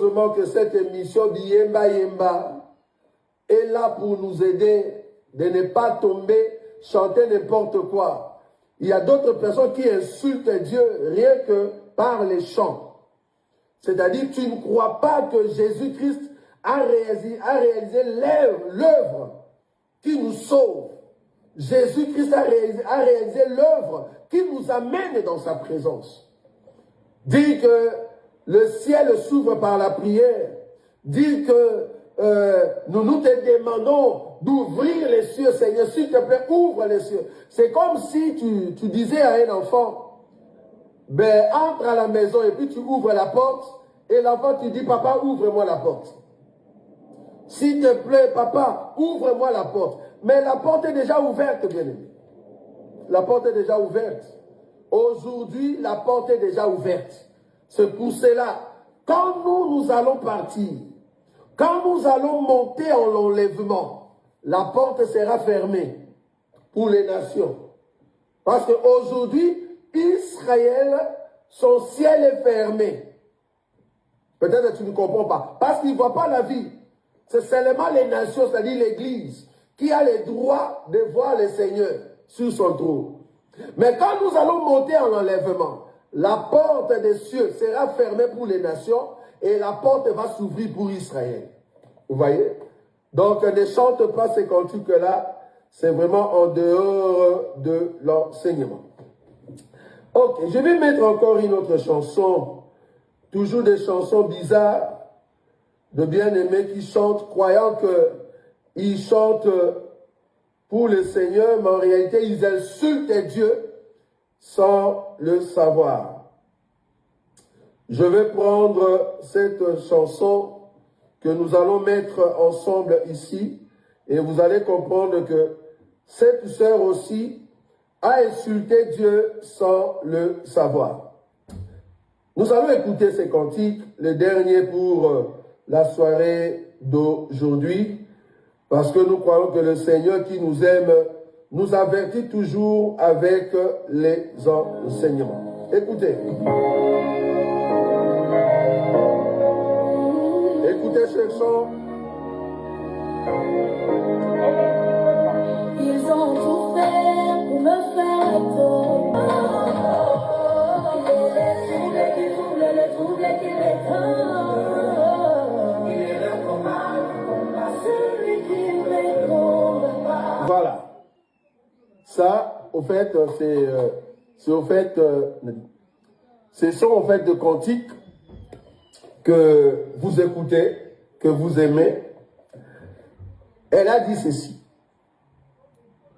heureusement que cette émission Biyemba Yemba est là pour nous aider de ne pas tomber, chanter n'importe quoi. Il y a d'autres personnes qui insultent Dieu rien que par les chants. C'est-à-dire, tu ne crois pas que Jésus-Christ a réalisé l'œuvre qui nous sauve. Jésus-Christ a réalisé l'œuvre qui nous amène dans sa présence. Dis que le ciel s'ouvre par la prière. Dis que nous te demandons d'ouvrir les cieux, Seigneur. S'il te plaît, ouvre les cieux. C'est comme si tu disais à un enfant, ben, entre à la maison et puis tu ouvres la porte et l'enfant tu dis, papa, ouvre-moi la porte. S'il te plaît, papa, ouvre-moi la porte. Mais la porte est déjà ouverte, bien-aimé. La porte est déjà ouverte. Aujourd'hui, la porte est déjà ouverte. C'est pour cela, quand nous allons partir, quand nous allons monter en l'enlèvement, la porte sera fermée pour les nations. Parce qu'aujourd'hui, Israël, son ciel est fermé. Peut-être que tu ne comprends pas. Parce qu'il ne voit pas la vie. C'est seulement les nations, c'est-à-dire l'Église, qui a le droit de voir le Seigneur sur son trône. Mais quand nous allons monter en enlèvement, la porte des cieux sera fermée pour les nations et la porte va s'ouvrir pour Israël. Vous voyez? Donc ne chante pas ces cantiques-là, c'est vraiment en dehors de l'enseignement. Ok, je vais mettre encore une autre chanson, toujours des chansons bizarres, de bien-aimés qui chantent, croyant qu'ils chantent pour le Seigneur, mais en réalité, ils insultent Dieu sans le savoir. Je vais prendre cette chanson que nous allons mettre ensemble ici, et vous allez comprendre que cette sœur aussi a insulté Dieu sans le savoir. Nous allons écouter ces cantiques, le dernier pour la soirée d'aujourd'hui, parce que nous croyons que le Seigneur qui nous aime nous avertit toujours avec les enseignements. Écoutez. Écoutez ce chant. Ils ont tout fait pour me faire tomber. Le trouble qui m'étend. Il est le combat, celui qui m'écombe. Voilà. Ça, au fait, ce sont en fait de cantiques que vous écoutez, que vous aimez. Elle a dit ceci.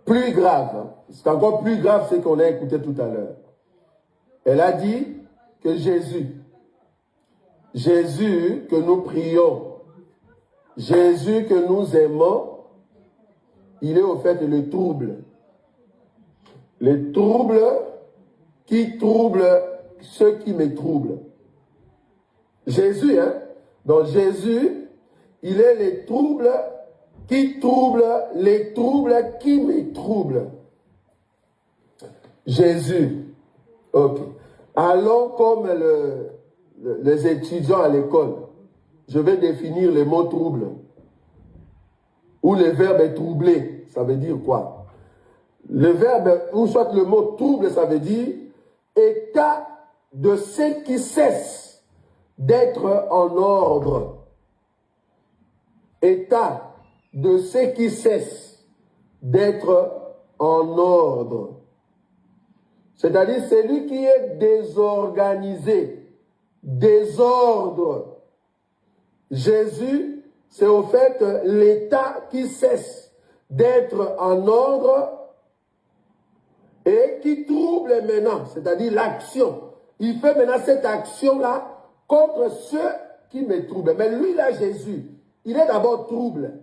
Plus grave, c'est encore plus grave ce qu'on a écouté tout à l'heure. Elle a dit que Jésus que nous prions, Jésus que nous aimons, il est au fait le trouble. Le trouble qui trouble ceux qui me troublent. Jésus, hein? Donc Jésus, il est le trouble qui trouble les troubles qui me troublent. Jésus. Ok. Allons comme les étudiants à l'école. Je vais définir le mot trouble. Ou le verbe troubler. Ça veut dire quoi? Le verbe, ou soit le mot trouble, ça veut dire état de ce qui cesse d'être en ordre. État de ce qui cesse d'être en ordre. C'est-à-dire celui qui est désorganisé, désordre. Jésus, c'est au fait l'état qui cesse d'être en ordre et qui trouble maintenant, c'est-à-dire l'action. Il fait maintenant cette action-là contre ceux qui me troublent. Mais lui, là, Jésus, il est d'abord trouble.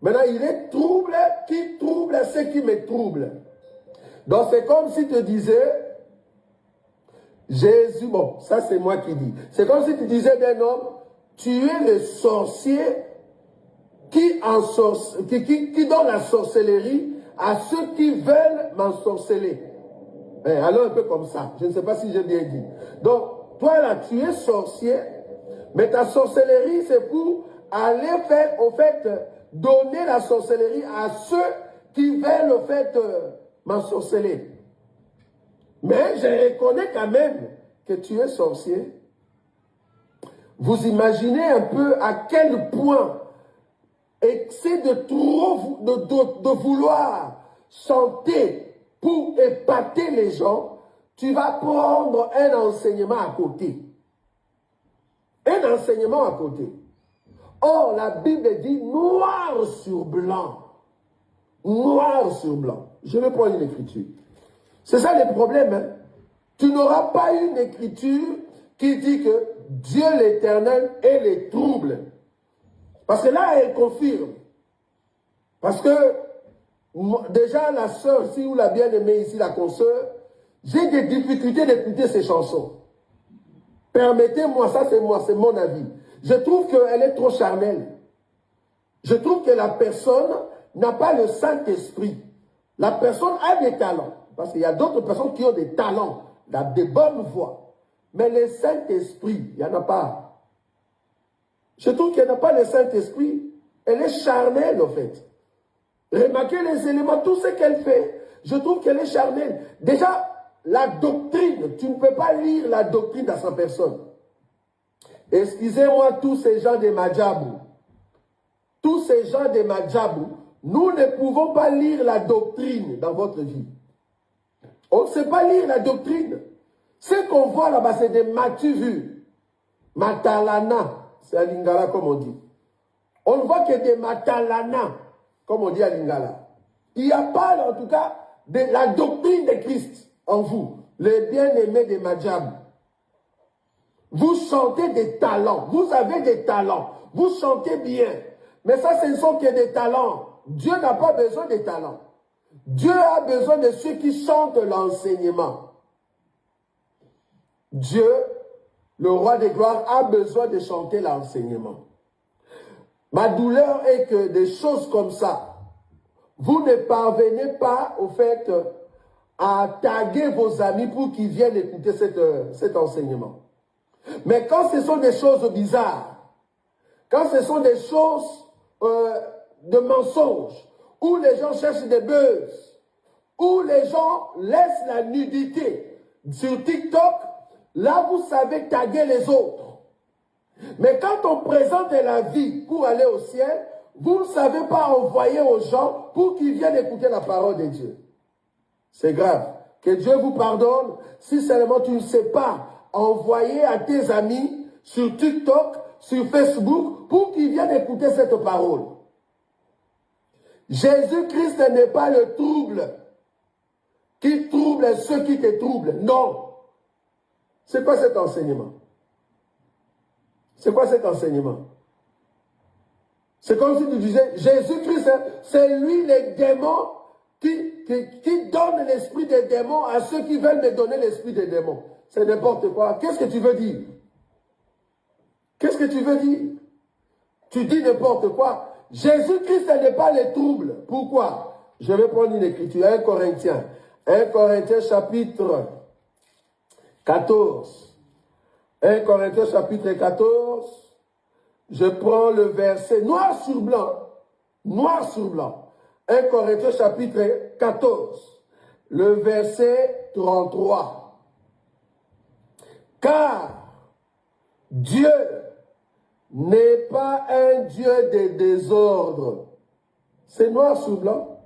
Maintenant, il est trouble qui trouble ceux qui me troublent. Donc, c'est comme si tu disais, Jésus, bon, ça c'est moi qui dis. C'est comme si tu disais d'un homme, tu es le sorcier qui donne la sorcellerie à ceux qui veulent m'ensorceler. Alors un peu comme ça. Je ne sais pas si j'ai bien dit. Donc, toi là, tu es sorcier, Mais ta sorcellerie, c'est pour aller faire, au fait, donner la sorcellerie à ceux qui veulent, au fait, m'ensorceler. Mais je reconnais quand même que tu es sorcier. Vous imaginez un peu à quel point excès de trop de vouloir chanter pour épater les gens, tu vas prendre un enseignement à côté. Un enseignement à côté. Or, la Bible dit noir sur blanc. Noir sur blanc. Je vais prendre une écriture. C'est ça le problème. Hein? Tu n'auras pas une écriture qui dit que Dieu l'Éternel est les troubles. Parce que là, elle confirme. Parce que déjà, la sœur ici, ou la bien-aimée ici, la consoeur, j'ai des difficultés d'écouter ces chansons. Permettez-moi, ça c'est moi, c'est mon avis. Je trouve qu'elle est trop charnelle. Je trouve que la personne n'a pas le Saint-Esprit. La personne a des talents. Parce qu'il y a d'autres personnes qui ont des talents, des bonnes voix. Mais le Saint-Esprit, il n'y en a pas. Je trouve qu'elle n'a pas le Saint-Esprit. Elle est charnelle, en fait. Remarquez les éléments, tout ce qu'elle fait. Je trouve qu'elle est charnelle. Déjà, la doctrine, tu ne peux pas lire la doctrine dans sa personne. Excusez-moi, tous ces gens de Madjabou. Tous ces gens de Madjabou, nous ne pouvons pas lire la doctrine dans votre vie. On ne sait pas lire la doctrine. Ce qu'on voit là-bas, c'est des matu-vus. Matalana, c'est à Lingala comme on dit. On ne voit que des matalana, comme on dit à Lingala. Il n'y a pas, en tout cas, de la doctrine de Christ en vous, les bien-aimés de Madjab. Vous chantez des talents, vous avez des talents, vous chantez bien. Mais ça, ce ne sont que des talents. Dieu n'a pas besoin des talents. Dieu a besoin de ceux qui chantent l'enseignement. Dieu, le roi des gloires, a besoin de chanter l'enseignement. Ma douleur est que des choses comme ça, vous ne parvenez pas au fait à taguer vos amis pour qu'ils viennent écouter cet enseignement. Mais quand ce sont des choses bizarres, quand ce sont des choses de mensonges, où les gens cherchent des buzz, où les gens laissent la nudité sur TikTok, là vous savez taguer les autres. Mais quand on présente la vie pour aller au ciel, vous ne savez pas envoyer aux gens pour qu'ils viennent écouter la parole de Dieu. C'est grave. Que Dieu vous pardonne si seulement tu ne sais pas envoyer à tes amis sur TikTok, sur Facebook, pour qu'ils viennent écouter cette parole. Jésus-Christ n'est pas le trouble qui trouble ceux qui te troublent. Non. C'est quoi cet enseignement? C'est quoi cet enseignement? C'est comme si tu disais, Jésus-Christ, c'est lui les démons qui donne l'esprit des démons à ceux qui veulent me donner l'esprit des démons. C'est n'importe quoi. Qu'est-ce que tu veux dire? Qu'est-ce que tu veux dire? Tu dis n'importe quoi. Jésus-Christ n'est pas le trouble. Pourquoi? Je vais prendre une écriture. 1 Corinthiens. 1 Corinthiens chapitre 14. 1 Corinthiens chapitre 14. Je prends le verset noir sur blanc. Noir sur blanc. 1 Corinthiens chapitre 14. Le verset 33. Car Dieu n'est pas un Dieu de désordre. C'est noir sur blanc.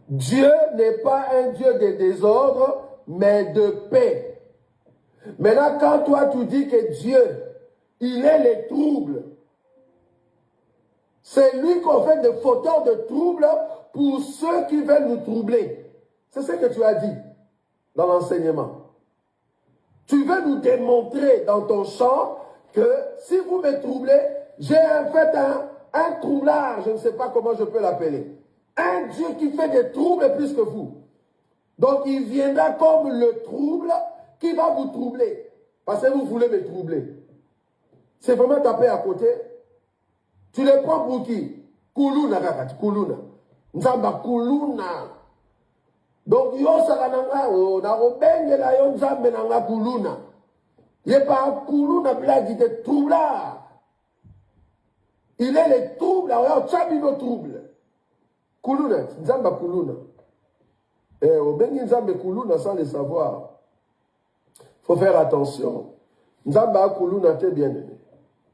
Dieu n'est pas un Dieu de désordre, mais de paix. Maintenant, quand toi tu dis que Dieu, il est les troubles, c'est lui qu'on fait des fauteurs de troubles pour ceux qui veulent nous troubler. C'est ce que tu as dit dans l'enseignement. Tu veux nous démontrer dans ton chant que si vous me troublez, j'ai en fait un troublard, je ne sais pas comment je peux l'appeler. Un Dieu qui fait des troubles plus que vous. Donc il viendra comme le trouble qui va vous troubler. Parce que vous voulez me troubler. C'est vraiment taper à côté. Tu le prends pour qui? Kuluna kakati, kuluna. Nzamba kuluna. Donc yo sakananga o na obengela yo nzambe nanga kuluna. Il n'est pas Koulouna blague, il est troublard. Il est les troubles, alors tu as mis nos troubles. Koulouna, Nzamba Koulouna. Et au Bengi Nzamba Koulouna sans le savoir. Il faut faire attention. Nzamba Koulouna t'es bien aimé.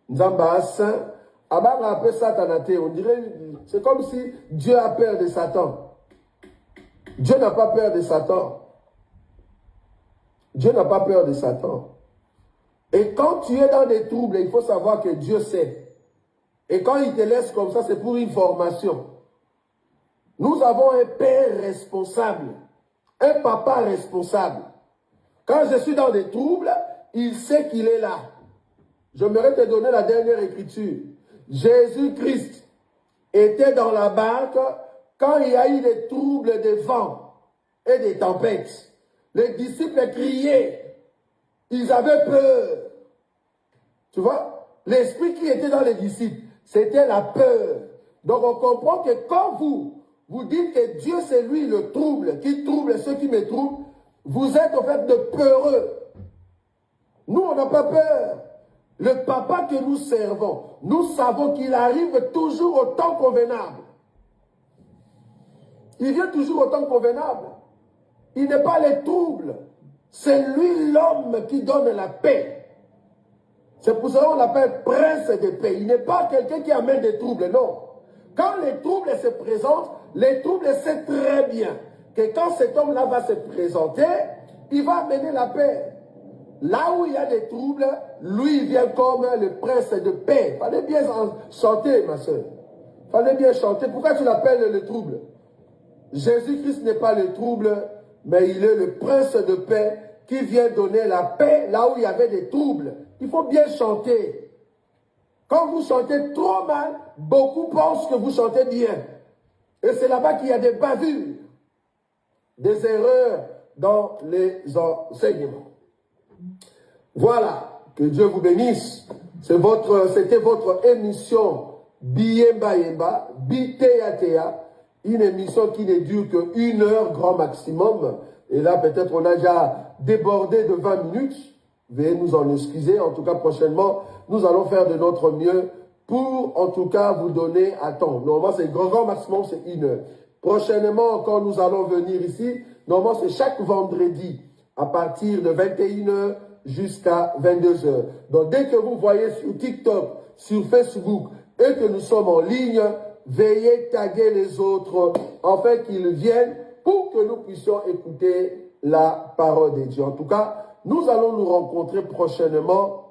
Nzamba saint. Abanga appelle Satanate. On dirait, c'est comme si Dieu a peur de Satan. Dieu n'a pas peur de Satan. Dieu n'a pas peur de Satan. Et quand tu es dans des troubles, il faut savoir que Dieu sait. Et quand il te laisse comme ça, c'est pour une formation. Nous avons un père responsable, un papa responsable. Quand je suis dans des troubles, il sait qu'il est là. J'aimerais te donner la dernière écriture. Jésus-Christ était dans la barque quand il y a eu des troubles de vent et des tempêtes. Les disciples criaient. Ils avaient peur. Tu vois? L'esprit qui était dans les disciples, c'était la peur. Donc on comprend que quand vous dites que Dieu c'est lui le trouble, qui trouble ceux qui me troublent, vous êtes en fait de peureux. Nous on n'a pas peur. Le papa que nous servons, nous savons qu'il arrive toujours au temps convenable. Il vient toujours au temps convenable. Il n'est pas les troubles. C'est lui l'homme qui donne la paix. C'est pour ça qu'on l'appelle prince de paix. Il n'est pas quelqu'un qui amène des troubles, non. Quand les troubles se présentent, les troubles savent très bien que quand cet homme-là va se présenter, il va amener la paix. Là où il y a des troubles, lui, il vient comme le prince de paix. Il fallait bien chanter, ma soeur. Il fallait bien chanter. Pourquoi tu l'appelles le trouble? Jésus-Christ n'est pas le trouble, mais il est le prince de paix qui vient donner la paix là où il y avait des troubles. Il faut bien chanter. Quand vous chantez trop mal, beaucoup pensent que vous chantez bien. Et c'est là-bas qu'il y a des bavures, des erreurs dans les enseignements. Voilà, que Dieu vous bénisse. C'était votre émission Biyemba Yemba, Biteatea, une émission qui ne dure que 1 heure grand maximum. Et là, peut-être on a déjà débordé de 20 minutes. Veuillez nous en excuser. En tout cas, prochainement, nous allons faire de notre mieux pour, en tout cas, vous donner à temps. Normalement, c'est grand maximum, c'est 1 heure. Prochainement, quand nous allons venir ici, normalement, c'est chaque vendredi, à partir de 21 heures jusqu'à 22 heures. Donc, dès que vous voyez sur TikTok, sur Facebook, et que nous sommes en ligne, veuillez taguer les autres, afin qu'ils viennent pour que nous puissions écouter la parole de Dieu. En tout cas, nous allons nous rencontrer prochainement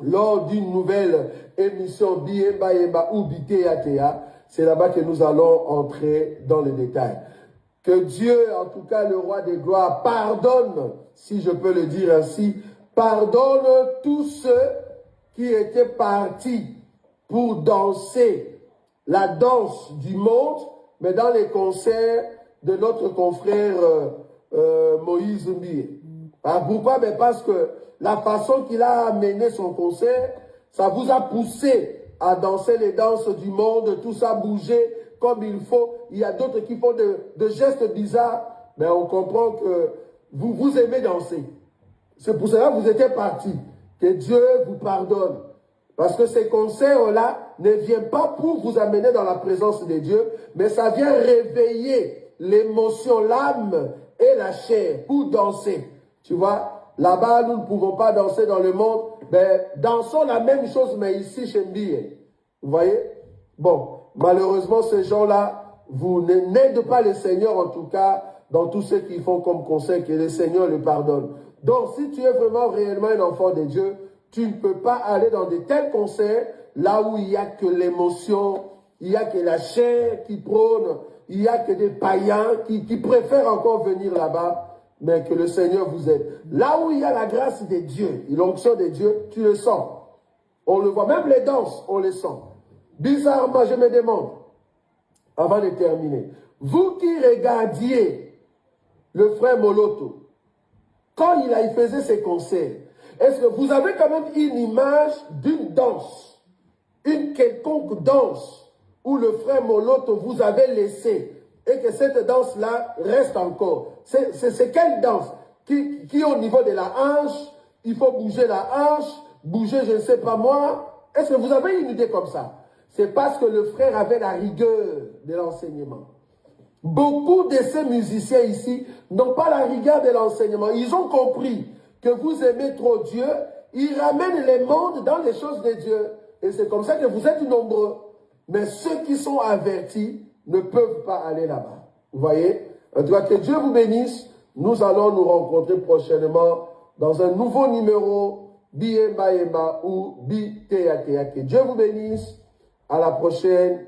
lors d'une nouvelle émission Biyemba Yemba ou Biteatea. C'est là-bas que nous allons entrer dans les détails. Que Dieu, en tout cas le roi des gloires, pardonne, si je peux le dire ainsi, pardonne tous ceux qui étaient partis pour danser la danse du monde, mais dans les concerts de notre confrère Moïse Mbié. Pourquoi? Mais parce que la façon qu'il a amené son concert, ça vous a poussé à danser les danses du monde, tout ça bouger comme il faut. Il y a d'autres qui font de gestes bizarres, mais on comprend que vous aimez danser. C'est pour cela que vous étiez partis. Que Dieu vous pardonne. Parce que ces concerts-là ne viennent pas pour vous amener dans la présence de Dieu, mais ça vient réveiller l'émotion, l'âme et la chair pour danser. Tu vois, là-bas, nous ne pouvons pas danser dans le monde, mais dansons la même chose, mais ici, chez Mbié. Vous voyez? Bon, malheureusement, ces gens-là, vous n'aidez pas le Seigneur, en tout cas, dans tout ce qu'ils font comme conseil, que le Seigneur le pardonne. Donc, si tu es vraiment réellement un enfant de Dieu, tu ne peux pas aller dans de tels concerts, là où il n'y a que l'émotion, il n'y a que la chair qui prône, il n'y a que des païens qui préfèrent encore venir là-bas, mais que le Seigneur vous aide. Là où il y a la grâce de Dieu, l'onction de Dieu, tu le sens. On le voit, même les danses, on les sent. Bizarrement, je me demande, avant de terminer, vous qui regardiez le frère Moloto, quand il faisait ses concerts, est-ce que vous avez quand même une image d'une danse, une quelconque danse, où le frère Moloto vous avait laissé, et que cette danse-là reste encore? C'est quelle danse qui est au niveau de la hanche, il faut bouger la hanche, bouger je ne sais pas moi. Est-ce que vous avez une idée comme ça? C'est parce que le frère avait la rigueur de l'enseignement. Beaucoup de ces musiciens ici n'ont pas la rigueur de l'enseignement. Ils ont compris que vous aimez trop Dieu. Ils ramènent les mondes dans les choses de Dieu. Et c'est comme ça que vous êtes nombreux. Mais ceux qui sont avertis ne peuvent pas aller là-bas. Vous voyez? En tout cas, que Dieu vous bénisse. Nous allons nous rencontrer prochainement dans un nouveau numéro Biemba Yemba ou Bi Tea Tea. Que Dieu vous bénisse. À la prochaine.